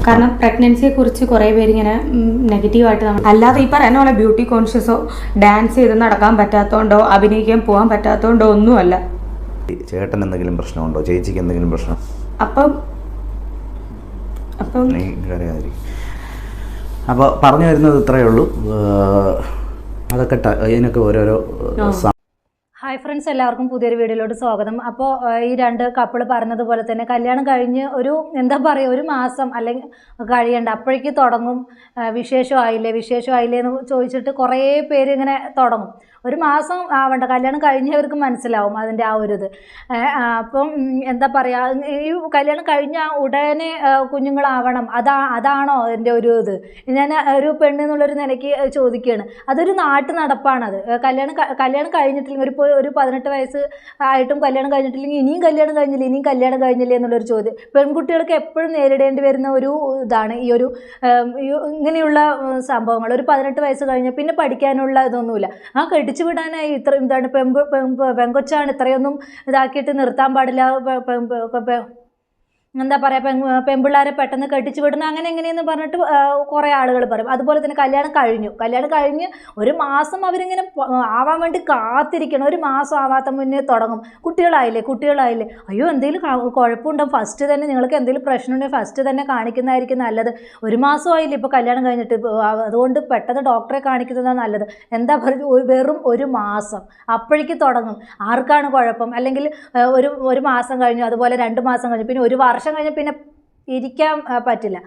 കാരണം പ്രഗ്നൻസിയെ കുറിച്ച് കുറേ പേര് ഇങ്ങനെ നെഗറ്റീവായിട്ട് അല്ലാതെ ഈ പറയുന്ന പോലെ ബ്യൂട്ടി കോൺഷ്യസോ ഡാൻസ് ചെയ്ത് നടക്കാൻ പറ്റാത്തതുകൊണ്ടോ അഭിനയിക്കാൻ പോകാൻ പറ്റാത്തതുകൊണ്ടോ ഒന്നുമല്ല. ചേട്ടൻ എന്തെങ്കിലും പ്രശ്നമുണ്ടോ, ചേച്ചിക്ക് എന്തെങ്കിലും പ്രശ്നം? അപ്പം അപ്പോൾ പറഞ്ഞു വരുന്നത് ഇത്രയേ ഉള്ളൂ. അതൊക്കെ ഇതിനൊക്കെ ഓരോരോ. ഹായ് ഫ്രണ്ട്സ്, എല്ലാവർക്കും പുതിയൊരു വീഡിയോയിലോട്ട് സ്വാഗതം. അപ്പോൾ ഈ രണ്ട് കപ്പിൾ പറഞ്ഞതുപോലെ തന്നെ കല്യാണം കഴിഞ്ഞ് ഒരു എന്താ പറയുക, ഒരു മാസം അല്ലെങ്കിൽ കഴിയണ്ട അപ്പോഴേക്ക് തുടങ്ങും വിശേഷമായില്ലേ എന്ന് ചോദിച്ചിട്ട് കുറേ പേര് ഇങ്ങനെ തുടങ്ങും. ഒരു മാസം ആവണ്ട, കല്യാണം കഴിഞ്ഞവർക്ക് മനസ്സിലാവും അതിൻ്റെ ആ ഒരു ഇത്. അപ്പം എന്താ പറയുക, ഈ കല്യാണം കഴിഞ്ഞ ഉടനെ കുഞ്ഞുങ്ങളാവണം, അതാണോ അതിൻ്റെ ഒരു ഇത്? ഞാൻ ഒരു പെണ്ണെന്നുള്ളൊരു നിലയ്ക്ക് ചോദിക്കുകയാണ്. അതൊരു നാട്ടു നടപ്പാണത്. കല്യാണം കഴിഞ്ഞിട്ടില്ലെങ്കിൽ ഒരു 18 വയസ്സ് ആയിട്ടും കല്യാണം കഴിഞ്ഞിട്ടില്ലെങ്കിൽ ഇനിയും കല്യാണം കഴിഞ്ഞില്ലേ എന്നുള്ളൊരു ചോദ്യം പെൺകുട്ടികൾക്ക് എപ്പോഴും നേരിടേണ്ടി വരുന്ന ഒരു ഇതാണ് ഈ ഒരു ഇങ്ങനെയുള്ള സംഭവങ്ങൾ. ഒരു 18 വയസ്സ് കഴിഞ്ഞാൽ പിന്നെ പഠിക്കാനുള്ള ഇതൊന്നുമില്ല. കെട്ടിച്ചു വിടാനായി എന്താണ് പെങ്കൊച്ചാണ്, ഇത്രയൊന്നും ഇതാക്കിയിട്ട് നിർത്താൻ പാടില്ല, എന്താ പറയുക, പെൺപിള്ളേരെ പെട്ടെന്ന് കെട്ടിച്ചു വിടണം അങ്ങനെ എങ്ങനെയെന്ന് പറഞ്ഞിട്ട് കുറേ ആളുകൾ പറയും. അതുപോലെ തന്നെ കല്യാണം കഴിഞ്ഞ് ഒരു മാസം അവരിങ്ങനെ ആവാൻ വേണ്ടി കാത്തിരിക്കണം. ഒരു മാസം ആവാത്ത മുന്നേ തുടങ്ങും, കുട്ടികളായില്ലേ, അയ്യോ എന്തെങ്കിലും കുഴപ്പമുണ്ടാവും, ഫസ്റ്റ് തന്നെ നിങ്ങൾക്ക് എന്തെങ്കിലും പ്രശ്നമുണ്ടെങ്കിൽ ഫസ്റ്റ് തന്നെ കാണിക്കുന്നതായിരിക്കും നല്ലത്. ഒരു മാസമായില്ലേ ഇപ്പോൾ കല്യാണം കഴിഞ്ഞിട്ട്, അതുകൊണ്ട് പെട്ടെന്ന് ഡോക്ടറെ കാണിക്കുന്നതാണ് നല്ലത്. എന്താ പറയുക, വെറും ഒരു മാസം അപ്പോഴേക്ക് തുടങ്ങും. ആർക്കാണ് കുഴപ്പം? അല്ലെങ്കിൽ ഒരു മാസം കഴിഞ്ഞു, അതുപോലെ 2 മാസം കഴിഞ്ഞു, പിന്നെ ഒരു വർഷം കഴിഞ്ഞ് പിന്നെ ഇരിക്കാൻ പറ്റില്ല,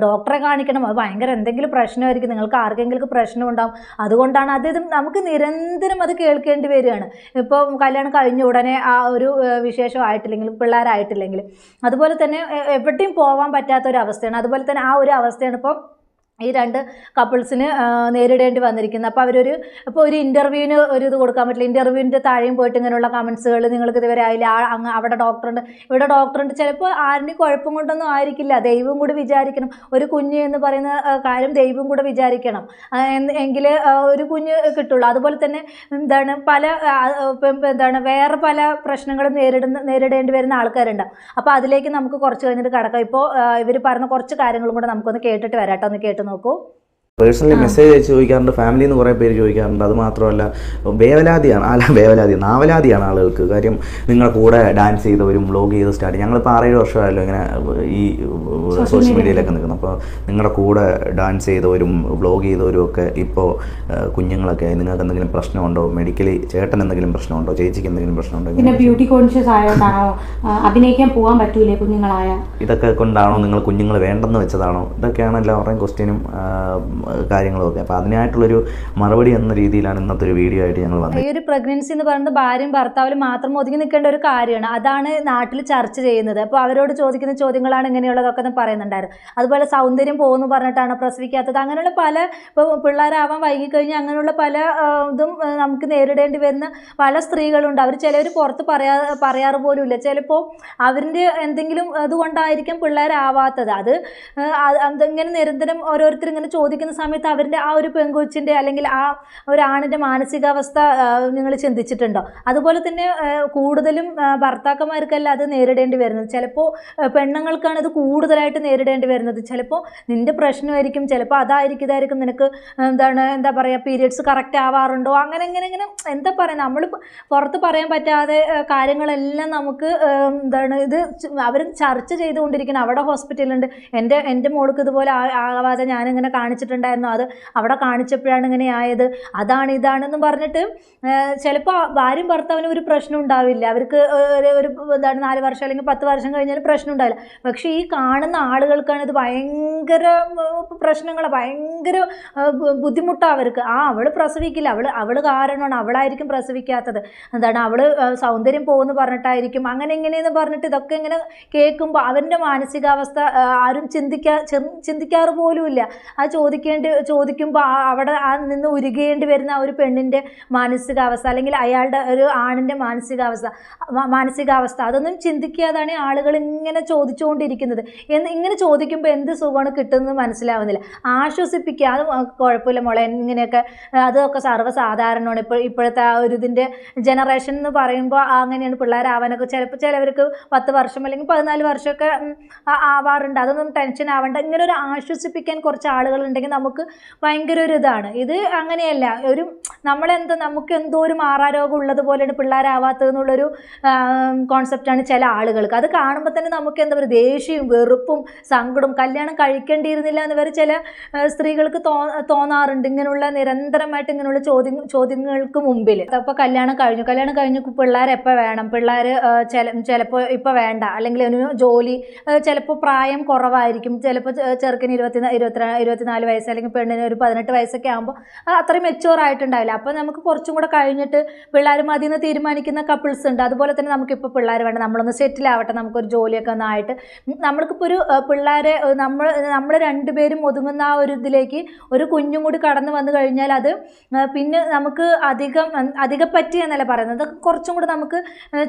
ഡോക്ടറെ കാണിക്കണം. അത് ഭയങ്കര എന്തെങ്കിലും പ്രശ്നമായിരിക്കും, നിങ്ങൾക്ക് ആർക്കെങ്കിലും പ്രശ്നം ഉണ്ടാവും. അതുകൊണ്ടാണ് അത് നമുക്ക് നിരന്തരം അത് കേൾക്കേണ്ടി വരികയാണ്. ഇപ്പോൾ കല്യാണം കഴിഞ്ഞ ഉടനെ ആ ഒരു വിശേഷമായിട്ടില്ലെങ്കിൽ, പിള്ളേരായിട്ടില്ലെങ്കിൽ, അതുപോലെ തന്നെ എവിടെയും പോകാൻ പറ്റാത്തൊരവസ്ഥയാണ്. അതുപോലെ തന്നെ ആ ഒരു അവസ്ഥയാണ് ഇപ്പോൾ ഈ രണ്ട് കപ്പിൾസിന് നേരിടേണ്ടി വന്നിരിക്കുന്നത്. അപ്പോൾ ഇപ്പോൾ ഒരു ഇൻ്റർവ്യൂവിന് ഒരു ഇത് കൊടുക്കാൻ പറ്റില്ല. ഇൻ്റർവ്യൂവിൻ്റെ താഴെയും പോയിട്ട് ഇങ്ങനെയുള്ള കമൻസുകൾ, നിങ്ങൾക്ക് ഇതുവരെ ആയില്ല, അവിടെ ഡോക്ടറുണ്ട്, ഇവിടെ ഡോക്ടറുണ്ട്. ചിലപ്പോൾ ആരുടെയും കുഴപ്പം കൊണ്ടൊന്നും ആയിരിക്കില്ല, ദൈവം കൂടി വിചാരിക്കണം. ഒരു കുഞ്ഞ് എന്ന് പറയുന്ന കാര്യം ദൈവം കൂടെ വിചാരിക്കണം, എങ്കിൽ ഒരു കുഞ്ഞ് കിട്ടുള്ളൂ. അതുപോലെ തന്നെ വേറെ പല പ്രശ്നങ്ങളും നേരിടേണ്ടി വരുന്ന ആൾക്കാരുണ്ടാവും. അപ്പോൾ അതിലേക്ക് നമുക്ക് കുറച്ച് കഴിഞ്ഞിട്ട് കടക്കാം. ഇപ്പോൾ ഇവർ പറഞ്ഞ കുറച്ച് കാര്യങ്ങളും കൂടെ നമുക്കൊന്ന് കേട്ടിട്ട് വരാട്ടോ, ഒന്ന് കേട്ട് നോക്കൂ. പേഴ്സണലി മെസ്സേജ് അയച്ച് ചോദിക്കാറുണ്ട്, ഫാമിലിയിൽ നിന്ന് കുറേ പേര് ചോദിക്കാറുണ്ട്. അത് മാത്രമല്ല നാവലാതിയാണ് ആളുകൾക്ക്. കാര്യം നിങ്ങളുടെ കൂടെ ഡാൻസ് ചെയ്തവരും വ്ലോഗ് ചെയ്ത് സ്റ്റാർട്ട്, ഞങ്ങളിപ്പോൾ 6-7 വർഷമായല്ലോ ഇങ്ങനെ ഈ സോഷ്യൽ മീഡിയയിലൊക്കെ നിൽക്കുന്നു. അപ്പോൾ നിങ്ങളുടെ കൂടെ ഡാൻസ് ചെയ്തവരും വ്ലോഗ് ചെയ്തവരും ഒക്കെ ഇപ്പോൾ കുഞ്ഞുങ്ങളൊക്കെ, നിങ്ങൾക്ക് എന്തെങ്കിലും പ്രശ്നമുണ്ടോ, മെഡിക്കലി ചേട്ടൻ എന്തെങ്കിലും പ്രശ്നമുണ്ടോ, ചേച്ചിക്ക് എന്തെങ്കിലും പ്രശ്നമുണ്ടോ, പിന്നെ ബ്യൂട്ടി കോൺഷ്യസ് ആയതാണോ, അഭിനയിക്കാൻ പോകാൻ പറ്റൂലേ കുഞ്ഞുങ്ങളായ, ഇതൊക്കെ കൊണ്ടാണോ നിങ്ങൾ കുഞ്ഞുങ്ങൾ വേണ്ടെന്ന് വെച്ചതാണോ, ഇതൊക്കെയാണ് എല്ലാവരുടെയും ക്വസ്റ്റ്യനും കാര്യങ്ങളൊക്കെ. അപ്പോൾ അതിനായിട്ടുള്ളൊരു മറുപടി എന്ന രീതിയിലാണ് ഇന്നത്തെ ഒരു വീഡിയോ ആയിട്ട് ഞങ്ങൾ വന്നത്. ഈ ഒരു പ്രഗ്നൻസി എന്ന് പറയുന്നത് ഭാര്യയും ഭർത്താവിലും മാത്രം ഒതുങ്ങി നിൽക്കേണ്ട ഒരു കാര്യമാണ്. അതാണ് നാട്ടിൽ ചർച്ച ചെയ്യുന്നത്. അപ്പോൾ അവരോട് ചോദിക്കുന്ന ചോദ്യങ്ങളാണ് ഇങ്ങനെയുള്ളതൊക്കെ പറയുന്നുണ്ടായിരുന്നു. അതുപോലെ സൗന്ദര്യം പോകുന്നു പറഞ്ഞിട്ടാണ് പ്രസവിക്കാത്തത്, അങ്ങനെയുള്ള പല, ഇപ്പോൾ പിള്ളേരാവാൻ വൈകിക്കഴിഞ്ഞാൽ അങ്ങനെയുള്ള പല ഇതും നമുക്ക് നേരിടേണ്ടി വരുന്ന പല സ്ത്രീകളുണ്ട്. അവർ ചിലവർ പുറത്ത് പറയാറ് പോലും ഇല്ല. ചിലപ്പോൾ അവരുടെ എന്തെങ്കിലും അതുകൊണ്ടായിരിക്കും പിള്ളേരാവാത്തത്. അതിങ്ങനെ നിരന്തരം ഓരോരുത്തർ ഇങ്ങനെ ചോദിക്കുന്ന സമയത്ത് അവരുടെ ആ ഒരു പെൺകൊച്ചിൻ്റെ അല്ലെങ്കിൽ ആ ഒരു ആണിൻ്റെ മാനസികാവസ്ഥ നിങ്ങൾ ചിന്തിച്ചിട്ടുണ്ടോ? അതുപോലെ തന്നെ കൂടുതലും ഭർത്താക്കന്മാർക്കല്ല അത് നേരിടേണ്ടി വരുന്നത്. ചിലപ്പോൾ പെണ്ണുങ്ങൾക്കാണ് ഇത് കൂടുതലായിട്ട് നേരിടേണ്ടി വരുന്നത്. ചിലപ്പോൾ നിൻ്റെ പ്രശ്നമായിരിക്കും, ചിലപ്പോൾ ഇതായിരിക്കും നിനക്ക് എന്താ പറയുക, പീരിയഡ്സ് കറക്റ്റ് ആവാറുണ്ടോ, അങ്ങനെ എന്താ പറയുക, നമ്മൾ പുറത്ത് പറയാൻ പറ്റാതെ കാര്യങ്ങളെല്ലാം നമുക്ക് ഇത് അവർ ചർച്ച ചെയ്തുകൊണ്ടിരിക്കണം. അവിടെ ഹോസ്പിറ്റലുണ്ട്, എൻ്റെ മോൾക്ക് ഇതുപോലെ ആവാതെ ഞാനിങ്ങനെ കാണിച്ചിട്ടുണ്ടായിരുന്നു, അത് അവിടെ കാണിച്ചപ്പോഴാണ് ഇങ്ങനെ ആയത്, ഇതാണെന്ന് പറഞ്ഞിട്ട് ചിലപ്പോൾ ഭാര്യയും ഭർത്താവിനും ഒരു പ്രശ്നം ഉണ്ടാവില്ല. അവർക്ക് ഒരു 4 വർഷം അല്ലെങ്കിൽ 10 വർഷം കഴിഞ്ഞാലും പ്രശ്നം ഉണ്ടാവില്ല. പക്ഷേ ഈ കാണുന്ന ആളുകൾക്കാണ് ഇത് ഭയങ്കര പ്രശ്നങ്ങൾ, ഭയങ്കര ബുദ്ധിമുട്ടാണ് അവർക്ക്. അവൾ പ്രസവിക്കില്ല, അവൾ കാരണമാണ്, അവളായിരിക്കും പ്രസവിക്കാത്തത്, അവൾ സൗന്ദര്യം പോകുമെന്ന് പറഞ്ഞിട്ടായിരിക്കും, അങ്ങനെ എങ്ങനെയെന്ന് പറഞ്ഞിട്ട് ഇതൊക്കെ ഇങ്ങനെ കേൾക്കുമ്പോൾ അവരുടെ മാനസികാവസ്ഥ ആരും ചിന്തിക്കാറ് പോലുമില്ല. ചോദിക്കുക ചോദിക്കുമ്പോൾ അവിടെ നിന്ന് ഉരുകേണ്ടി വരുന്ന ആ ഒരു പെണ്ണിൻ്റെ മാനസികാവസ്ഥ, അല്ലെങ്കിൽ അയാളുടെ ഒരു ആണിൻ്റെ മാനസികാവസ്ഥ അതൊന്നും ചിന്തിക്കാതാണ് ആളുകൾ ഇങ്ങനെ ചോദിച്ചുകൊണ്ടിരിക്കുന്നത്. ഇങ്ങനെ ചോദിക്കുമ്പോൾ എന്ത് സുഖമാണ് കിട്ടുന്നത് മനസ്സിലാവുന്നില്ല. ആശ്വസിപ്പിക്കുക, അത് കുഴപ്പമില്ല മോളെ, ഇങ്ങനെയൊക്കെ അതൊക്കെ സർവ്വസാധാരണമാണ്. ഇപ്പോഴത്തെ ആ ഒരു ഇതിൻ്റെ ജനറേഷൻ എന്ന് പറയുമ്പോൾ അങ്ങനെയാണ് പിള്ളേരാവാനൊക്കെ. ചിലപ്പോൾ ചിലവർക്ക് 10 വർഷം അല്ലെങ്കിൽ 14 വർഷമൊക്കെ ആവാറുണ്ട്. അതൊന്നും ടെൻഷൻ ആവേണ്ട. ഇങ്ങനെ ഒരു ആശ്വസിപ്പിക്കാൻ കുറച്ച് ആളുകളുണ്ടെങ്കിൽ നമുക്ക് ഭയങ്കര ഒരു ഇതാണ്. ഇത് അങ്ങനെയല്ല, നമുക്ക് എന്തോ ഒരു മാറാരോഗം ഉള്ളതുപോലെയാണ് പിള്ളേരാവാത്തത് എന്നുള്ളൊരു കോൺസെപ്റ്റാണ് ചില ആളുകൾക്ക്. അത് കാണുമ്പോൾ തന്നെ നമുക്ക് എന്താ പറയുക, ദേഷ്യവും വെറുപ്പും സങ്കടവും, കല്യാണം കഴിക്കേണ്ടിയിരുന്നില്ല എന്ന് വരെ ചില സ്ത്രീകൾക്ക് തോന്നാറുണ്ട് ഇങ്ങനെയുള്ള നിരന്തരമായിട്ട് ഇങ്ങനെയുള്ള ചോദ്യങ്ങൾക്ക് മുമ്പിൽ. അപ്പോൾ കല്യാണം കഴിഞ്ഞു പിള്ളേർ എപ്പോൾ വേണം, പിള്ളേർ ചിലപ്പോൾ ഇപ്പോൾ വേണ്ട, അല്ലെങ്കിൽ ഒരു ജോലി, ചിലപ്പോൾ പ്രായം കുറവായിരിക്കും, ചിലപ്പോൾ ചെറുക്കിന് 24 വയസ്സ് അല്ലെങ്കിൽ പെണ്ണിന് ഒരു 18 വയസ്സൊക്കെ ആകുമ്പോൾ അത്രയും മെച്യൂർ ആയിട്ടുണ്ടാവില്ല. അപ്പോൾ നമുക്ക് കുറച്ചും കൂടെ കഴിഞ്ഞിട്ട് പിള്ളേർ മതി എന്ന് തീരുമാനിക്കുന്ന കപ്പിൾസ് ഉണ്ട്. അതുപോലെ തന്നെ നമുക്കിപ്പോൾ പിള്ളേർ വേണ്ട, നമ്മളൊന്ന് സെറ്റിൽ ആവട്ടെ, നമുക്കൊരു ജോലിയൊക്കെ ഒന്നായിട്ട് നമ്മൾക്കിപ്പോൾ ഒരു പിള്ളേരെ നമ്മൾ രണ്ടുപേരും ഒതുങ്ങുന്ന ആ ഒരു ഇതിലേക്ക് ഒരു കുഞ്ഞും കൂടി കടന്നു വന്നു കഴിഞ്ഞാൽ അത് പിന്നെ നമുക്ക് അധികപ്പറ്റി എന്നല്ല പറയുന്നത്, കുറച്ചും കൂടി നമുക്ക്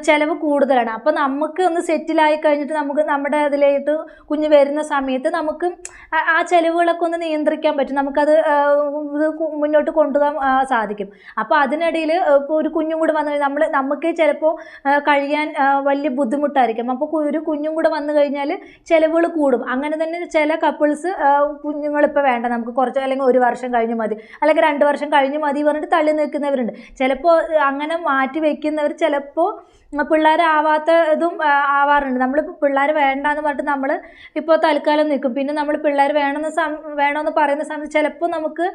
ചിലവ് കൂടുതലാണ്. അപ്പോൾ നമുക്ക് ഒന്ന് സെറ്റിലായി കഴിഞ്ഞിട്ട് നമുക്ക് നമ്മുടെ അതിലേക്ക് കുഞ്ഞ് വരുന്ന സമയത്ത് നമുക്ക് ആ ചിലവുകളൊക്കെ ഒന്ന് നിയന്ത്രിക്കാൻ പറ്റും, നമുക്കത് മുന്നോട്ട് കൊണ്ടുപോകാൻ സാധിക്കും. അപ്പോൾ അതിനിടയിൽ ഇപ്പോൾ ഒരു കുഞ്ഞും കൂടെ വന്നു കഴിഞ്ഞാൽ നമുക്ക് ചിലപ്പോൾ കഴിയാൻ വലിയ ബുദ്ധിമുട്ടായിരിക്കും. അപ്പോൾ ഒരു കുഞ്ഞും കൂടെ വന്നു കഴിഞ്ഞാൽ ചിലവുകൾ കൂടും. അങ്ങനെ തന്നെ ചില കപ്പിൾസ് കുഞ്ഞുങ്ങളിപ്പോൾ വേണ്ട, നമുക്ക് കുറച്ച് അല്ലെങ്കിൽ 1 വർഷം കഴിഞ്ഞ് മതി, അല്ലെങ്കിൽ 2 വർഷം കഴിഞ്ഞ് മതി പറഞ്ഞിട്ട് തള്ളി നിൽക്കുന്നവരുണ്ട്. ചിലപ്പോൾ അങ്ങനെ മാറ്റി വയ്ക്കുന്നവർ ചിലപ്പോൾ പിള്ളേരാവാത്തതും ആവാറുണ്ട്. നമ്മൾ പിള്ളേർ വേണ്ടാന്ന് പറഞ്ഞിട്ട് നമ്മൾ ഇപ്പോൾ തൽക്കാലം നിൽക്കും, പിന്നെ നമ്മൾ പിള്ളേർ വേണമെന്ന് പറയുന്ന സമയത്ത് ചിലപ്പോൾ നമുക്ക്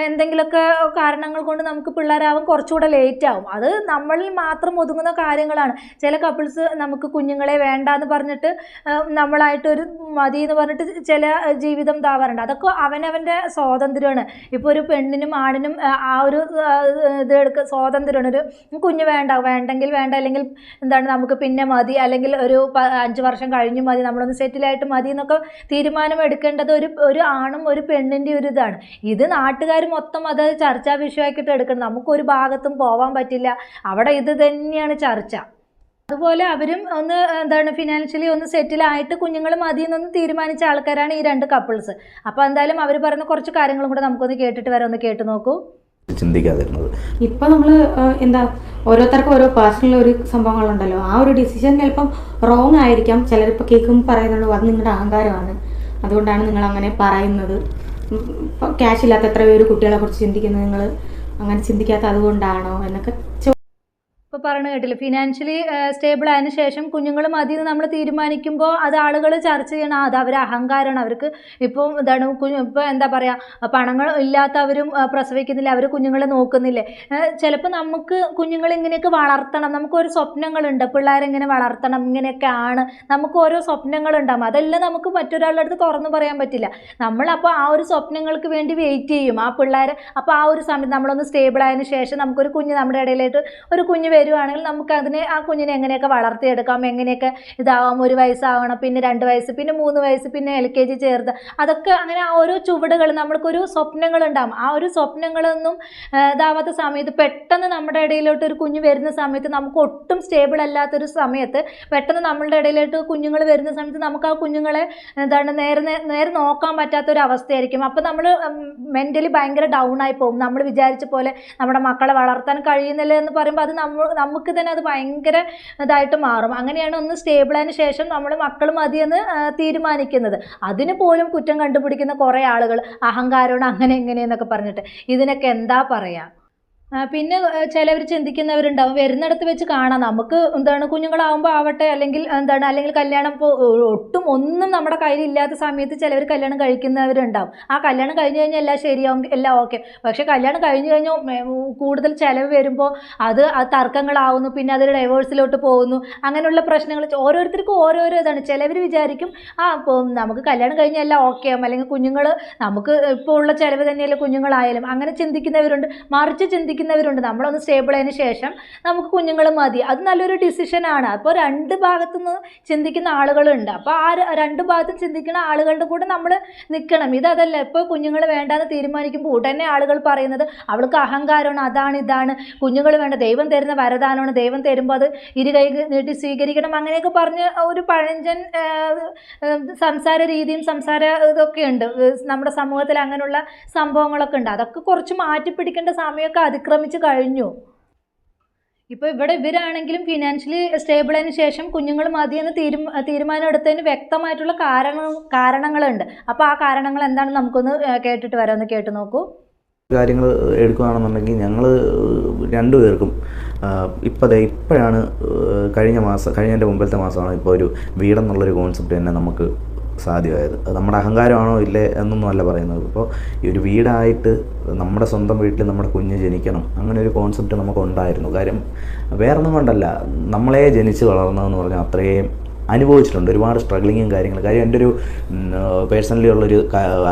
എന്തെങ്കിലുമൊക്കെ കാരണങ്ങൾ കൊണ്ട് നമുക്ക് പിള്ളേരാവാൻ കുറച്ചുകൂടെ ലേറ്റ് ആവും. അത് നമ്മളിൽ മാത്രം ഒതുങ്ങുന്ന കാര്യങ്ങളാണ്. ചില കപ്പിൾസ് നമുക്ക് കുഞ്ഞുങ്ങളെ വേണ്ടാന്ന് പറഞ്ഞിട്ട് നമ്മളായിട്ടൊരു മതി എന്ന് പറഞ്ഞിട്ട് ചില ജീവിതം താവാറുണ്ട്. അതൊക്കെ അവനവൻ്റെ സ്വാതന്ത്ര്യമാണ്. ഇപ്പോൾ ഒരു പെണ്ണിനും ആണിനും ആ ഒരു സ്വാതന്ത്ര്യമാണ്. ഒരു കുഞ്ഞ് വേണ്ടെങ്കിൽ വേണ്ട, അല്ലെങ്കിൽ എന്താണ് നമുക്ക് പിന്നെ മതി, അല്ലെങ്കിൽ ഒരു 5 വർഷം കഴിഞ്ഞ് മതി, നമ്മളൊന്ന് സെറ്റിലായിട്ട് മതി എന്നൊക്കെ തീരുമാനം എടുക്കേണ്ടത് ഒരു ആണും ഒരു പെണ്ണിൻ്റെ ഒരു ഇതാണ്. ഇത് നാട്ടുകാർ മൊത്തം അത് ചർച്ചാ വിഷയമാക്കിയിട്ട് എടുക്കണം. നമുക്കൊരു ഭാഗത്തും പോകാൻ പറ്റില്ല, അവിടെ ഇത് തന്നെയാണ് ചർച്ച. അതുപോലെ അവരും ഫിനാൻഷ്യലി ഒന്ന് സെറ്റിലായിട്ട് കുഞ്ഞുങ്ങൾ മതി എന്നൊന്ന് തീരുമാനിച്ച ആൾക്കാരാണ് ഈ 2 കപ്പിൾസ്. അപ്പോൾ എന്തായാലും അവർ പറയുന്ന കുറച്ച് കാര്യങ്ങളും കൂടെ നമുക്കൊന്ന് കേട്ടിട്ട് വരാം, ഒന്ന് കേട്ട് നോക്കൂ. ചിന്തിക്കാതിരുന്നത് ഇപ്പം നമ്മൾ ഓരോരുത്തർക്കും ഓരോ പേഴ്സണൽ ഒരു സംഭവങ്ങളുണ്ടല്ലോ, ആ ഒരു ഡിസിഷൻ ചിലപ്പം റോങ് ആയിരിക്കാം. ചിലരിപ്പോൾ കേൾക്കുമ്പോൾ പറയുന്നുള്ളൂ അത് നിങ്ങളുടെ അഹങ്കാരമാണ്, അതുകൊണ്ടാണ് നിങ്ങൾ അങ്ങനെ പറയുന്നത്. ക്യാഷ് ഇല്ലാത്ത എത്ര പേര് കുട്ടികളെ കുറിച്ച് ചിന്തിക്കുന്നത്, നിങ്ങൾ അങ്ങനെ ചിന്തിക്കാത്ത അതുകൊണ്ടാണോ എന്നൊക്കെ ഇപ്പോൾ പറഞ്ഞു കേട്ടില്ല. ഫിനാൻഷ്യലി സ്റ്റേബിൾ ആയതിനു ശേഷം കുഞ്ഞുങ്ങൾ മതി എന്ന് നമ്മൾ തീരുമാനിക്കുമ്പോൾ അത് ആളുകൾ ചർച്ച ചെയ്യണം. അത് അവർ അഹങ്കാരമാണ്, അവർക്ക് ഇപ്പോൾ ഇപ്പോൾ എന്താ പറയുക, പണങ്ങൾ ഇല്ലാത്തവരും പ്രസവിക്കുന്നില്ല, അവർ കുഞ്ഞുങ്ങളെ നോക്കുന്നില്ലേ. ചിലപ്പോൾ നമുക്ക് കുഞ്ഞുങ്ങളെ ഇങ്ങനെയൊക്കെ വളർത്തണം, നമുക്കൊരു സ്വപ്നങ്ങളുണ്ട്, പിള്ളേരെങ്ങനെ വളർത്തണം, ഇങ്ങനെയൊക്കെ ആണ്, നമുക്ക് ഓരോ സ്വപ്നങ്ങളുണ്ടാകും. അതെല്ലാം നമുക്ക് മറ്റൊരാളുടെ അടുത്ത് തുറന്നു പറയാൻ പറ്റില്ല. നമ്മളപ്പോൾ ആ ഒരു സ്വപ്നങ്ങൾക്ക് വേണ്ടി വെയിറ്റ് ചെയ്യും ആ പിള്ളേരെ. അപ്പോൾ ആ ഒരു സമയത്ത് നമ്മളൊന്ന് സ്റ്റേബിൾ ആയതിനു ശേഷം നമുക്കൊരു കുഞ്ഞ് നമ്മുടെ ഇടയിലായിട്ട് ഒരു കുഞ്ഞ് വരുവാണെങ്കിൽ നമുക്ക് ആ കുഞ്ഞിനെ എങ്ങനെയൊക്കെ വളർത്തിയെടുക്കാം, എങ്ങനെയൊക്കെ ഇതാവാം. 1 വയസ്സാവണം, പിന്നെ 2 വയസ്സ്, പിന്നെ 3 വയസ്സ്, പിന്നെ LKG ചേർത്ത്, അതൊക്കെ അങ്ങനെ ആ ഓരോ ചുവടുകൾ നമ്മൾക്കൊരു സ്വപ്നങ്ങളുണ്ടാകും. ആ ഒരു സ്വപ്നങ്ങളൊന്നും ഇതാവാത്ത സമയത്ത് പെട്ടെന്ന് നമ്മുടെ ഇടയിലോട്ട് ഒരു കുഞ്ഞ് വരുന്ന സമയത്ത്, നമുക്ക് ഒട്ടും സ്റ്റേബിൾ അല്ലാത്തൊരു സമയത്ത് പെട്ടെന്ന് നമ്മളുടെ ഇടയിലോട്ട് കുഞ്ഞുങ്ങൾ വരുന്ന സമയത്ത് നമുക്ക് ആ കുഞ്ഞുങ്ങളെ നേരെ നോക്കാൻ പറ്റാത്തൊരവസ്ഥയായിരിക്കും. അപ്പോൾ നമ്മൾ മെൻ്റലി ഭയങ്കര ഡൗൺ ആയി പോകും. നമ്മൾ വിചാരിച്ച പോലെ നമ്മുടെ മക്കളെ വളർത്താൻ കഴിയുന്നില്ല എന്ന് പറയുമ്പോൾ അത് നമുക്ക് തന്നെ അത് ഭയങ്കര ഇതായിട്ട് മാറും. അങ്ങനെയാണ് ഒന്ന് സ്റ്റേബിളായതിനു ശേഷം നമ്മൾ മക്കൾ മതിയെന്ന് തീരുമാനിക്കുന്നത്. അതിന് പോലും കുറ്റം കണ്ടുപിടിക്കുന്ന കുറേ ആളുകൾ അഹങ്കാരമാണ് അങ്ങനെ എങ്ങനെയെന്നൊക്കെ പറഞ്ഞിട്ട്. ഇതിനൊക്കെ എന്താ പറയുക. പിന്നെ ചിലവർ ചിന്തിക്കുന്നവരുണ്ടാവും, വരുന്നിടത്ത് വെച്ച് കാണാം, നമുക്ക് കുഞ്ഞുങ്ങളാവുമ്പോൾ ആവട്ടെ, അല്ലെങ്കിൽ കല്യാണം ഇപ്പോൾ ഒട്ടും ഒന്നും നമ്മുടെ കയ്യിലില്ലാത്ത സമയത്ത് ചിലവർ കല്യാണം കഴിക്കുന്നവരുണ്ടാവും. ആ കല്യാണം കഴിഞ്ഞ് കഴിഞ്ഞാൽ എല്ലാം ശരിയാവും, എല്ലാം ഓക്കെ. പക്ഷേ കല്യാണം കഴിഞ്ഞ് കഴിഞ്ഞാൽ കൂടുതൽ ചിലവ് വരുമ്പോൾ അത് തർക്കങ്ങളാവുന്നു, പിന്നെ അതൊരു ഡൈവേഴ്സിലോട്ട് പോകുന്നു. അങ്ങനെയുള്ള പ്രശ്നങ്ങൾ ഓരോരുത്തർക്കും ഓരോരോ ഇതാണ്. ചിലവർ വിചാരിക്കും ഇപ്പോൾ നമുക്ക് കല്യാണം കഴിഞ്ഞാൽ എല്ലാം ഓക്കെ ആവും, അല്ലെങ്കിൽ കുഞ്ഞുങ്ങൾ നമുക്ക് ഇപ്പോൾ ഉള്ള ചിലവ് തന്നെയല്ലേ കുഞ്ഞുങ്ങളായാലും, അങ്ങനെ ചിന്തിക്കുന്നവരുണ്ട്. മറിച്ച് ചിന്തിക്കുന്ന ചിന്തിക്കുന്നവരുണ്ട്, നമ്മളൊന്ന് സ്റ്റേബിൾ ആയതിനു ശേഷം നമുക്ക് കുഞ്ഞുങ്ങൾ മതി, അത് നല്ലൊരു ഡിസിഷനാണ്. അപ്പോൾ രണ്ട് ഭാഗത്തുനിന്ന് ചിന്തിക്കുന്ന ആളുകളുണ്ട്. അപ്പോൾ ആ രണ്ട് ഭാഗത്തും ചിന്തിക്കുന്ന ആളുകളുടെ കൂടെ നമ്മൾ നിൽക്കണം. ഇതല്ല, ഇപ്പോൾ കുഞ്ഞുങ്ങൾ വേണ്ടാന്ന് തീരുമാനിക്കുമ്പോൾ ഉടനെ ആളുകൾ പറയുന്നത് അവൾക്ക് അഹങ്കാരമാണ്, അതാണ് ഇതാണ്, കുഞ്ഞുങ്ങൾ വേണ്ട, ദൈവം തരുന്ന വരദാനമാണ്, ദൈവം തരുമ്പോൾ അത് ഇരുകൈ നീട്ടി സ്വീകരിക്കണം, അങ്ങനെയൊക്കെ പറഞ്ഞ് ഒരു പഴഞ്ചൻ സംസാര രീതിയും സംസാര ഇതൊക്കെ ഉണ്ട് നമ്മുടെ സമൂഹത്തിൽ. അങ്ങനെയുള്ള സംഭവങ്ങളൊക്കെ ഉണ്ട്. അതൊക്കെ കുറച്ച് മാറ്റിപ്പിടിക്കേണ്ട സമയമൊക്കെ അതിക്രമിച്ച് കഴിഞ്ഞു. ഇപ്പോൾ ഇവരാണെങ്കിലും ഫിനാൻഷ്യലി സ്റ്റേബിളായതിനു ശേഷം കുഞ്ഞുങ്ങൾ മതിയെന്ന് തീരുമാനം എടുത്തതിന് വ്യക്തമായിട്ടുള്ള കാരണങ്ങളുണ്ട്. അപ്പോൾ ആ കാരണങ്ങൾ എന്താണെന്ന് നമുക്കൊന്ന് കേട്ടിട്ട് വരാം. ഒന്ന് കേട്ട് നോക്കൂ. കാര്യങ്ങൾ എടുക്കുകയാണെന്നുണ്ടെങ്കിൽ ഞങ്ങൾ രണ്ടുപേർക്കും ഇപ്പോഴാണ് കഴിഞ്ഞതിൻ്റെ മുമ്പത്തെ മാസമാണ് ഇപ്പോൾ ഒരു വീടെന്നുള്ളൊരു കോൺസെപ്റ്റ് തന്നെ നമുക്ക് സാധ്യമായത്. അത് നമ്മുടെ അഹങ്കാരമാണോ ഇല്ലേ എന്നൊന്നും അല്ല പറയുന്നത്. ഇപ്പോൾ ഈ ഒരു വീടായിട്ട് നമ്മുടെ സ്വന്തം വീട്ടിൽ നമ്മുടെ കുഞ്ഞ് ജനിക്കണം, അങ്ങനെ ഒരു കോൺസെപ്റ്റ് നമുക്കുണ്ടായിരുന്നു. കാര്യം വേറൊന്നും കൊണ്ടല്ല, നമ്മളെ ജനിച്ച് വളർന്നതെന്ന് പറഞ്ഞാൽ അത്രയും അനുഭവിച്ചിട്ടുണ്ട്, ഒരുപാട് സ്ട്രഗ്ലിങ്ങും കാര്യങ്ങളും. കാര്യം എൻ്റെ ഒരു പേഴ്സണലി ഉള്ളൊരു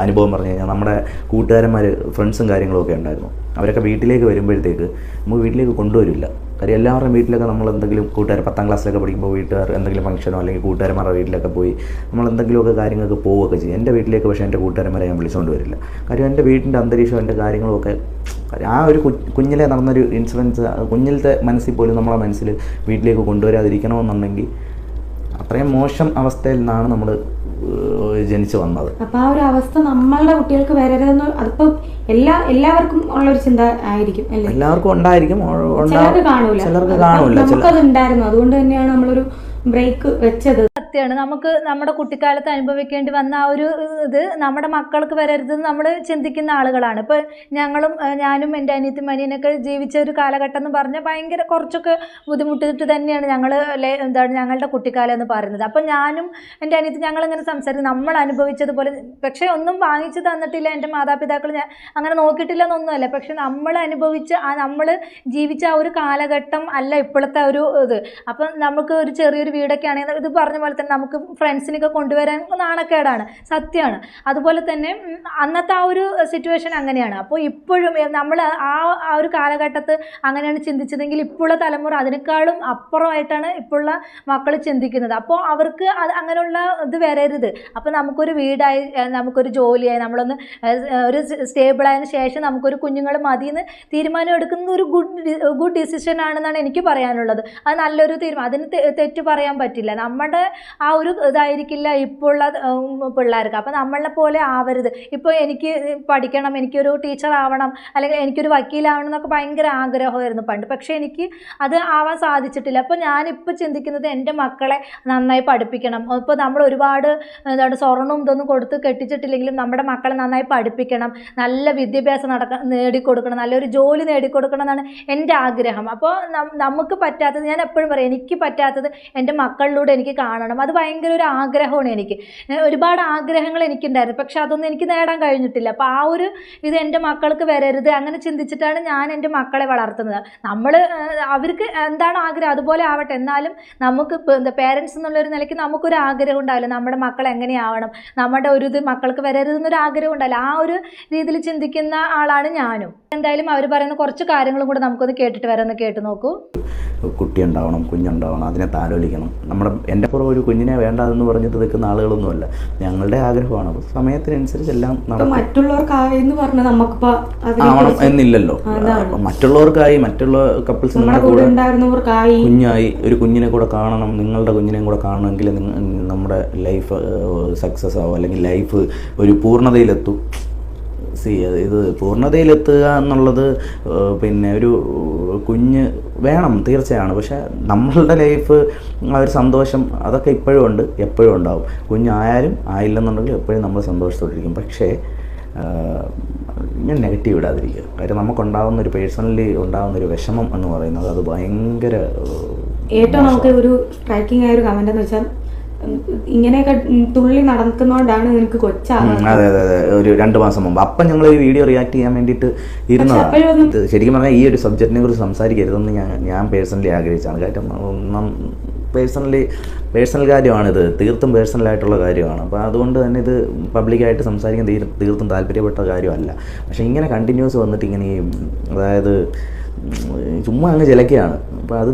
അനുഭവം പറഞ്ഞു കഴിഞ്ഞാൽ, നമ്മുടെ കൂട്ടുകാരന്മാർ ഫ്രണ്ട്സും കാര്യങ്ങളൊക്കെ ഉണ്ടായിരുന്നു. അവരൊക്കെ വീട്ടിലേക്ക് വരുമ്പോഴത്തേക്ക് നമുക്ക് വീട്ടിലേക്ക് കൊണ്ടുവരില്ല. കാര്യം എല്ലാവരുടെയും വീട്ടിലൊക്കെ നമ്മൾ എന്തെങ്കിലും കൂട്ടുകാർ 10ാം ക്ലാസ്സിലൊക്കെ പഠിക്കുമ്പോൾ വീട്ടുകാർ എന്തെങ്കിലും ഫംഗ്ഷനോ അല്ലെങ്കിൽ കൂട്ടുകാരന്മാരുടെ വീട്ടിലൊക്കെ പോയി നമ്മൾ എന്തെങ്കിലുമൊക്കെ കാര്യങ്ങൾക്ക് പോവുകയൊക്കെ ചെയ്യും. എൻ്റെ വീട്ടിലേക്ക് പക്ഷേ എൻ്റെ കൂട്ടുകാരന്മാരെ ഞാൻ വിളിച്ചുകൊണ്ട് വരില്ല. കാര്യം എൻ്റെ വീട്ടിൻ്റെ അന്തരീക്ഷം, എൻ്റെ കാര്യങ്ങളൊക്കെ ആ ഒരു കുഞ്ഞിലെ നടന്നൊരു ഇൻസിഡൻസ് കുഞ്ഞിലത്തെ മനസ്സിൽ പോലും നമ്മളെ മനസ്സിൽ വീട്ടിലേക്ക് കൊണ്ടുവരാതിരിക്കണമെന്നുണ്ടെങ്കിൽ അത്രയും മോശം അവസ്ഥയിൽ നിന്നാണ് നമ്മൾ ജനിച്ചു വന്നത്. അപ്പൊ ആ ഒരു അവസ്ഥ നമ്മളുടെ കുട്ടികൾക്ക് വരരുതെന്ന് അതിപ്പോ എല്ലാവർക്കും ഉള്ളൊരു ചിന്ത ആയിരിക്കും അല്ലേ? എല്ലാവർക്കും ഉണ്ടായിരിക്കും, ചിലർക്ക് കാണൂല. നമുക്കത് ഉണ്ടായിരുന്നു, അതുകൊണ്ട് തന്നെയാണ് നമ്മളൊരു ബ്രേക്ക് വെച്ചത്. സത്യമാണ്, നമുക്ക് നമ്മുടെ കുട്ടിക്കാലത്ത് അനുഭവിക്കേണ്ടി വന്ന ആ ഒരു ഇത് നമ്മുടെ മക്കൾക്ക് വരരുതെന്ന് നമ്മൾ ചിന്തിക്കുന്ന ആളുകളാണ്. ഇപ്പോൾ ഞാനും എൻ്റെ അനിയത്തിയും അനിയനൊക്കെ ജീവിച്ച ഒരു കാലഘട്ടം എന്ന് പറഞ്ഞാൽ ഭയങ്കര കുറച്ചൊക്കെ ബുദ്ധിമുട്ടിട്ട് തന്നെയാണ് ഞങ്ങളുടെ കുട്ടിക്കാലം എന്ന് പറയുന്നത്. അപ്പം ഞാനും എൻ്റെ അനിയത്തി ഞങ്ങളിങ്ങനെ സംസാരിക്കും, നമ്മൾ അനുഭവിച്ചതുപോലെ. പക്ഷേ ഒന്നും വാങ്ങിച്ചു തന്നിട്ടില്ല എൻ്റെ മാതാപിതാക്കൾ, അങ്ങനെ നോക്കിയിട്ടില്ല എന്നൊന്നുമല്ല. പക്ഷെ നമ്മൾ അനുഭവിച്ച നമ്മൾ ജീവിച്ച ആ ഒരു കാലഘട്ടം അല്ല ഇപ്പോഴത്തെ ഒരു ഇത്. അപ്പം നമുക്ക് ഒരു ചെറിയൊരു വീടൊക്കെ ആണെങ്കിൽ ഇത് പറഞ്ഞ പോലെ തന്നെ നമുക്ക് ഫ്രണ്ട്സിനൊക്കെ കൊണ്ടുവരാൻ നാണക്കേടാണ്, സത്യമാണ്. അതുപോലെ തന്നെ അന്നത്തെ ആ ഒരു സിറ്റുവേഷൻ അങ്ങനെയാണ്. അപ്പോൾ ഇപ്പോഴും നമ്മൾ ആ ഒരു കാലഘട്ടത്ത് അങ്ങനെയാണ് ചിന്തിച്ചതെങ്കിൽ ഇപ്പോഴുള്ള തലമുറ അതിനേക്കാളും അപ്പുറമായിട്ടാണ് ഇപ്പോഴുള്ള മക്കൾ ചിന്തിക്കുന്നത്. അപ്പോൾ അവർക്ക് അത് അങ്ങനെയുള്ള ഇത് വരരുത്. അപ്പോൾ നമുക്കൊരു വീടായി, നമുക്കൊരു ജോലിയായി, നമ്മളൊന്ന് ഒരു സ്റ്റേബിളായതിനു ശേഷം നമുക്കൊരു കുഞ്ഞുങ്ങൾ മതിയെന്ന് തീരുമാനം എടുക്കുന്നത് ഒരു ഗുഡ് ഡിസിഷൻ ആണെന്നാണ് എനിക്ക് പറയാനുള്ളത്. അത് നല്ലൊരു തീരുമാനം, അതിന് തെറ്റ് പറയാൻ പറ്റില്ല. നമ്മുടെ ആ ഒരു ഇതായിരിക്കില്ല ഇപ്പോൾ ഉള്ള പിള്ളേർക്ക്. അപ്പം നമ്മളെ പോലെ ആവരുത്. ഇപ്പോൾ എനിക്ക് പഠിക്കണം, എനിക്കൊരു ടീച്ചർ ആവണം, അല്ലെങ്കിൽ എനിക്കൊരു വക്കീലാവണം എന്നൊക്കെ ഭയങ്കര ആഗ്രഹമായിരുന്നു പണ്ട്. പക്ഷേ എനിക്ക് അത് ആവാൻ സാധിച്ചിട്ടില്ല. അപ്പോൾ ഞാനിപ്പോൾ ചിന്തിക്കുന്നത് എൻ്റെ മക്കളെ നന്നായി പഠിപ്പിക്കണം. ഇപ്പോൾ നമ്മൾ ഒരുപാട് സ്വർണ്ണവും ഇതൊന്നും കൊടുത്ത് കെട്ടിച്ചിട്ടില്ലെങ്കിലും നമ്മുടെ മക്കളെ നന്നായി പഠിപ്പിക്കണം, നല്ല വിദ്യാഭ്യാസം നേടിക്കൊടുക്കണം, നല്ലൊരു ജോലി നേടിക്കൊടുക്കണം എന്നാണ് എൻ്റെ ആഗ്രഹം. അപ്പോൾ നമുക്ക് പറ്റാത്തത്, ഞാൻ എപ്പോഴും പറയും, എനിക്ക് പറ്റാത്തത് എൻ്റെ മക്കളിലൂടെ എനിക്ക് കാണണം. അത് ഭയങ്കര ഒരു ആഗ്രഹമാണ് എനിക്ക്. ഒരുപാട് ആഗ്രഹങ്ങൾ എനിക്കുണ്ടായിരുന്നു, പക്ഷെ അതൊന്നും എനിക്ക് നേടാൻ കഴിഞ്ഞിട്ടില്ല. അപ്പോൾ ആ ഒരു ഇത് എൻ്റെ മക്കൾക്ക് വരരുത്, അങ്ങനെ ചിന്തിച്ചിട്ടാണ് ഞാൻ എൻ്റെ മക്കളെ വളർത്തുന്നത്. അവർക്ക് എന്താണ് ആഗ്രഹം അതുപോലെ ആവട്ടെ. എന്നാലും നമുക്ക് പേരൻസ് എന്നുള്ളൊരു നിലയ്ക്ക് നമുക്കൊരു ആഗ്രഹം ഉണ്ടാവില്ല, നമ്മുടെ മക്കൾ എങ്ങനെയാവണം, നമ്മുടെ ഒരു ഇത് മക്കൾക്ക് വരരുതെന്നൊരു ആഗ്രഹം ഉണ്ടാവില്ല. ആ ഒരു രീതിയിൽ ചിന്തിക്കുന്ന ആളാണ് ഞാനും. എന്തായാലും അവർ പറയുന്ന കുറച്ച് കാര്യങ്ങളും കൂടെ നമുക്കൊന്ന് കേട്ടിട്ട് വരാമെന്ന് കേട്ട് നോക്കൂ. കുട്ടി ഉണ്ടാവണം, കുഞ്ഞുണ്ടാവണം, അതിനെ താലോലിക്കണം. എൻ്റെ പുറം ഒരു കുഞ്ഞിനെ വേണ്ടാതെന്ന് പറഞ്ഞിട്ട് നിൽക്കുന്ന ആളുകളൊന്നുമല്ല, ഞങ്ങളുടെ ആഗ്രഹമാണ്. അപ്പോൾ സമയത്തിനനുസരിച്ച് എല്ലാം നടക്കും. മറ്റുള്ളവർക്കായെന്ന് പറഞ്ഞ് നമുക്കിപ്പോൾ ആവണം എന്നില്ലല്ലോ. മറ്റുള്ളവർക്കായി, മറ്റുള്ള കപ്പിൾസിന്റെ കൂടെ കുഞ്ഞായി ഒരു കുഞ്ഞിനെ കൂടെ കാണണം, നിങ്ങളുടെ കുഞ്ഞിനെയും കൂടെ കാണണമെങ്കിൽ നമ്മുടെ ലൈഫ് സക്സസ് ആവും, അല്ലെങ്കിൽ ലൈഫ് ഒരു പൂർണ്ണതയിലെത്തും. ഇത് പൂർണ്ണതയിലെത്തുക എന്നുള്ളത് പിന്നെ ഒരു കുഞ്ഞ് വേണം തീർച്ചയാണ്. പക്ഷേ നമ്മളുടെ ലൈഫ് ആ ഒരു സന്തോഷം അതൊക്കെ ഇപ്പോഴും ഉണ്ട്, എപ്പോഴും ഉണ്ടാവും. കുഞ്ഞായാലും ആയില്ലെന്നുണ്ടെങ്കിൽ എപ്പോഴും നമ്മൾ സന്തോഷത്തോടിരിക്കും. പക്ഷേ ഞാൻ നെഗറ്റീവ് ഇടാതിരിക്കുക. കാര്യം നമുക്കുണ്ടാകുന്നൊരു പേഴ്സണലി ഉണ്ടാകുന്നൊരു വിഷമം എന്ന് പറയുന്നത് അത് ഭയങ്കര. ഏറ്റവും നമുക്ക് ഒരു സ്ട്രൈക്കിംഗ് ആയ ഒരു കമന്റ് എന്ന് വെച്ചാൽ, ഇങ്ങനെയൊക്കെ തുള്ളി നടക്കുന്നതുകൊണ്ടാണ് എനിക്ക് കൊച്ചാകുന്നത്. അതെ അതെ അതെ, ഒരു 2 മാസം മുമ്പ് അപ്പം ഞങ്ങൾ ഈ വീഡിയോ റിയാക്ട് ചെയ്യാൻ വേണ്ടിയിട്ട് ഇരുന്നതാണ്. ശരിക്കും പറഞ്ഞാൽ ഈ ഒരു സബ്ജക്റ്റിനെ കുറിച്ച് സംസാരിക്കരുതെന്ന് ഞാൻ പേഴ്സണലി ആഗ്രഹിച്ചാണ്. കാര്യം പേഴ്സണൽ കാര്യമാണിത്, തീർത്തും പേഴ്സണലായിട്ടുള്ള കാര്യമാണ്. അപ്പോൾ അതുകൊണ്ട് തന്നെ ഇത് പബ്ലിക്കായിട്ട് സംസാരിക്കാൻ തീർത്തും താല്പര്യപ്പെട്ട കാര്യമല്ല. പക്ഷേ ഇങ്ങനെ കണ്ടിന്യൂസ് വന്നിട്ട് ഇങ്ങനെ അതായത് ചുമ്മാ അങ്ങ് ചിലക്കുകയാണ്. അപ്പോൾ അത്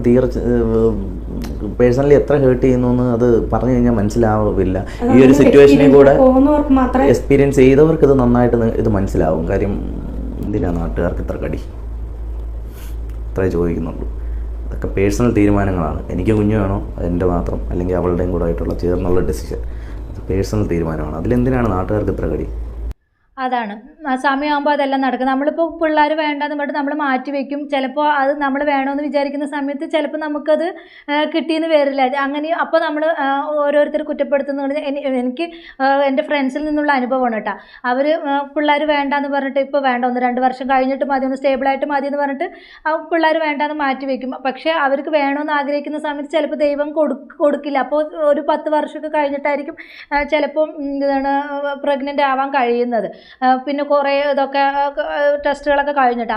പേഴ്സണലി എത്ര ഹേർട്ട് ചെയ്യുന്നു എന്ന് അത് പറഞ്ഞു കഴിഞ്ഞാൽ മനസ്സിലാവില്ല. ഈ ഒരു സിറ്റുവേഷനിൽ കൂടെ എക്സ്പീരിയൻസ് ചെയ്തവർക്ക് ഇത് നന്നായിട്ട് ഇത് മനസ്സിലാവും. കാര്യം എന്തിനാണ് നാട്ടുകാർക്ക് ഇത്ര കടി, ഇത്രേ ചോദിക്കുന്നുള്ളൂ. അതൊക്കെ പേഴ്സണൽ തീരുമാനങ്ങളാണ്. എനിക്ക് കുഞ്ഞു വേണോ എൻ്റെ മാത്രം, അല്ലെങ്കിൽ അവളുടെയും കൂടെ ആയിട്ടുള്ള ചേർന്നുള്ള ഡിസിഷൻ, അത് പേഴ്സണൽ തീരുമാനമാണ്. അതിലെന്തിനാണ് നാട്ടുകാർക്ക് ഇത്ര കടി? അതാണ് സമയമാകുമ്പോൾ അതെല്ലാം നടക്കും. നമ്മളിപ്പോൾ പിള്ളേർ വേണ്ടെന്ന് പറഞ്ഞിട്ട് നമ്മൾ മാറ്റി വയ്ക്കും. ചിലപ്പോൾ അത് നമ്മൾ വേണമെന്ന് വിചാരിക്കുന്ന സമയത്ത് ചിലപ്പോൾ നമുക്കത് കിട്ടിയെന്ന് വരില്ല. അങ്ങനെ അപ്പോൾ നമ്മൾ ഓരോരുത്തർ കുറ്റപ്പെടുത്തുന്നത് എനിക്ക് എൻ്റെ ഫ്രണ്ട്സിൽ നിന്നുള്ള അനുഭവമാണ് കേട്ടോ. അവർ പിള്ളേർ വേണ്ടാന്ന് പറഞ്ഞിട്ട് ഇപ്പോൾ വേണ്ട, 1-2 വർഷം കഴിഞ്ഞിട്ട് മതി, ഒന്ന് സ്റ്റേബിളായിട്ട് മതി എന്ന് പറഞ്ഞിട്ട് പിള്ളേർ വേണ്ടാന്ന് മാറ്റി വയ്ക്കും. പക്ഷേ അവർക്ക് വേണമെന്ന് ആഗ്രഹിക്കുന്ന സമയത്ത് ചിലപ്പോൾ ദൈവം കൊടുക്കില്ല. അപ്പോൾ ഒരു 10 വർഷമൊക്കെ കഴിഞ്ഞിട്ടായിരിക്കും ചിലപ്പോൾ എന്താണ് പ്രഗ്നൻ്റ് ആവാൻ കഴിയുന്നത്. പിന്നെ കുറേ ഇതൊക്കെ ടെസ്റ്റുകളൊക്കെ കഴിഞ്ഞിട്ട്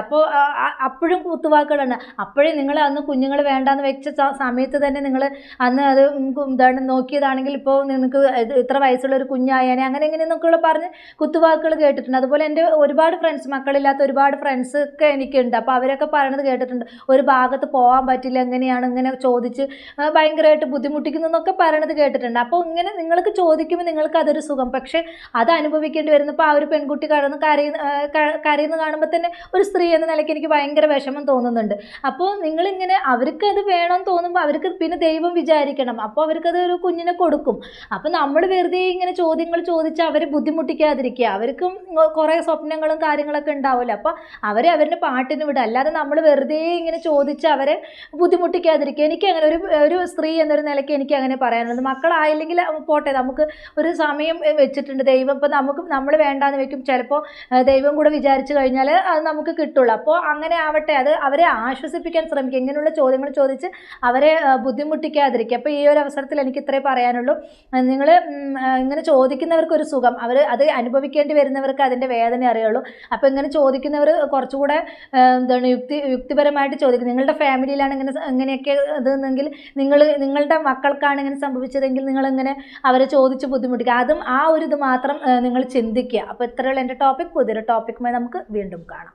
അപ്പോഴും കുത്തുവാക്കുകളാണ്. അപ്പോഴേ നിങ്ങൾ അന്ന് കുഞ്ഞുങ്ങൾ വേണ്ടാന്ന് വെച്ച സമയത്ത് തന്നെ നിങ്ങൾ അന്ന് അത് എന്താണ് നോക്കിയതാണെങ്കിൽ ഇപ്പോൾ നിങ്ങൾക്ക് ഇത്ര വയസ്സുള്ളൊരു കുഞ്ഞായാനെ അങ്ങനെ എങ്ങനെയെന്നൊക്കെയുള്ള പറഞ്ഞ് കുത്തുവാക്കുകൾ കേട്ടിട്ടുണ്ട്. അതുപോലെ എൻ്റെ ഒരുപാട് ഫ്രണ്ട്സ്, മക്കളില്ലാത്ത ഒരുപാട് ഫ്രണ്ട്സ് ഒക്കെ എനിക്കുണ്ട്. അപ്പോൾ അവരൊക്കെ പറയണത് കേട്ടിട്ടുണ്ട്. ഒരു ഭാഗത്ത് പോകാൻ പറ്റില്ല, എങ്ങനെയാണ് ഇങ്ങനെ ചോദിച്ച് ഭയങ്കരമായിട്ട് ബുദ്ധിമുട്ടിക്കുന്നു എന്നൊക്കെ പറയണത് കേട്ടിട്ടുണ്ട്. അപ്പോൾ ഇങ്ങനെ നിങ്ങൾക്ക് ചോദിക്കുമ്പോൾ നിങ്ങൾക്ക് അതൊരു സുഖം, പക്ഷേ അത് അനുഭവിക്കേണ്ടി വരുന്നപ്പോൾ ആ ഒരു പെൺകുട്ടി കരയുന്ന കാണുമ്പോൾ തന്നെ ഒരു സ്ത്രീ എന്ന നിലയ്ക്ക് എനിക്ക് ഭയങ്കര വിഷമം തോന്നുന്നുണ്ട്. അപ്പോൾ നിങ്ങളിങ്ങനെ അവർക്ക് അത് വേണമെന്ന് തോന്നുമ്പോൾ അവർക്ക് പിന്നെ ദൈവം വിചാരിക്കണം. അപ്പോൾ അവർക്കത് ഒരു കുഞ്ഞിനെ കൊടുക്കും. അപ്പോൾ നമ്മൾ വെറുതെ ഇങ്ങനെ ചോദ്യങ്ങൾ ചോദിച്ച് അവരെ ബുദ്ധിമുട്ടിക്കാതിരിക്കുക. അവർക്കും കുറേ സ്വപ്നങ്ങളും കാര്യങ്ങളൊക്കെ ഉണ്ടാവില്ല. അപ്പോൾ അവരെ അവരുടെ പാട്ടിന് വിടുക. അല്ലാതെ നമ്മൾ വെറുതെ ഇങ്ങനെ ചോദിച്ച് അവരെ ബുദ്ധിമുട്ടിക്കാതിരിക്കുക. എനിക്ക് അങ്ങനെ ഒരു സ്ത്രീ എന്നൊരു നിലയ്ക്ക് എനിക്ക് അങ്ങനെ പറയാനുള്ളത്. മക്കളായില്ലെങ്കിൽ പോട്ടെ, നമുക്ക് ഒരു സമയം വെച്ചിട്ടുണ്ട് ദൈവം. ഇപ്പോൾ നമ്മൾ വേണ്ടാന്ന് വെക്കും, ചിലപ്പോൾ ദൈവം കൂടെ വിചാരിച്ചു കഴിഞ്ഞാൽ അത് നമുക്ക് കിട്ടുള്ളൂ. അപ്പോൾ അങ്ങനെ ആവട്ടെ, അത് അവരെ ആശ്വസിപ്പിക്കാൻ ശ്രമിക്കുക. ഇങ്ങനെയുള്ള ചോദ്യങ്ങൾ ചോദിച്ച് അവരെ ബുദ്ധിമുട്ടിക്കാതിരിക്കുക. അപ്പോൾ ഈ ഒരു അവസരത്തിൽ എനിക്ക് ഇത്രേ പറയാനുള്ളൂ. നിങ്ങൾ ഇങ്ങനെ ചോദിക്കുന്നവർക്കൊരു സുഖം, അത് അനുഭവിക്കേണ്ടി വരുന്നവർക്ക് അതിൻ്റെ വേദന അറിയുള്ളൂ. അപ്പോൾ ഇങ്ങനെ ചോദിക്കുന്നവർ കുറച്ചുകൂടെ എന്താണ് യുക്തിപരമായിട്ട് ചോദിക്കും. നിങ്ങളുടെ ഫാമിലിയിലാണ് ഇങ്ങനെയൊക്കെ ഇതെന്നെങ്കിൽ, നിങ്ങളുടെ മക്കൾക്കാണ് ഇങ്ങനെ സംഭവിച്ചതെങ്കിൽ നിങ്ങളിങ്ങനെ അവരെ ചോദിച്ച് ബുദ്ധിമുട്ടിക്കുക. അതും ആ ഒരു ഇത് മാത്രം നിങ്ങൾ ചിന്തിക്കുക. അപ്പോൾ ഇത്രയുള്ള എൻ്റെ ടോപ്പിക്. പുതിയൊരു ടോപ്പിക്കുമായി നമുക്ക് വീണ്ടും കാണാം.